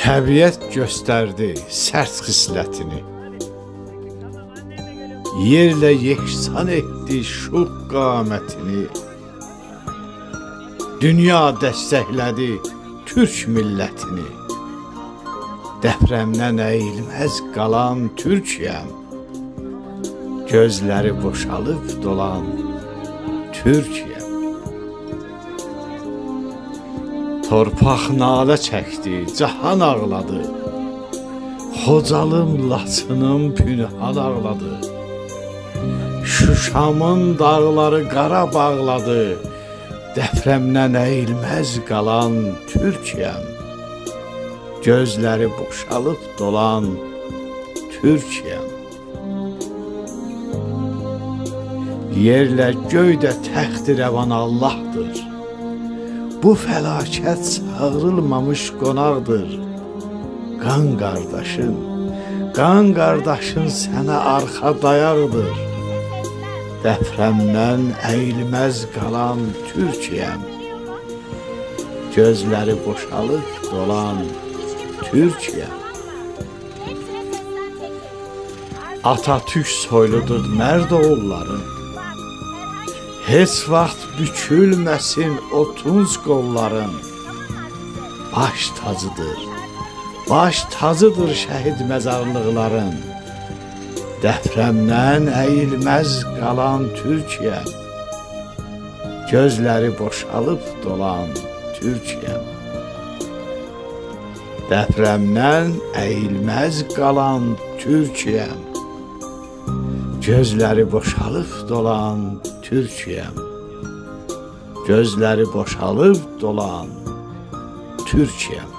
Təbiət göstərdi sərt xislətini, yerlə yeksan etdi şux qamətini. Dünya dəstəklədi Türk millətini, depremdən əyilməz qalan Türkiyəm, gözləri boşalıb dolan Türkiyəm. Torpaq nalə çəkdi, cahan ağladı, Xocalım, Laçınım pünhan ağladı. Şuşamın dağları qara bağladı, depremdən əyilməz qalan Türkiyəm, gözləri boşalıb dolan Türkiyəm. Yerlə göydə təxti rəvan Allahdır, bu fəlakət çağırılmamış qonaqdır. Qan qardaşın sənə arxa dayaqdır. Depremdən əyilməz qalan Türkiyəm, gözləri boşalıb dolan Türkiyəm. Atatürk soyludur mərd oğulların, heç vaxt bükülməsin o tunç qolların. Baş tacıdır şəhid məzarlıqların. Depremdən əyilməz qalan Türkiyəm, gözləri boşalıb dolan Türkiyəm. Depremdən əyilməz qalan Türkiyəm, gözləri boşalıb dolan Türkiyəm. Gözləri boşalıb dolan Türkiyəm.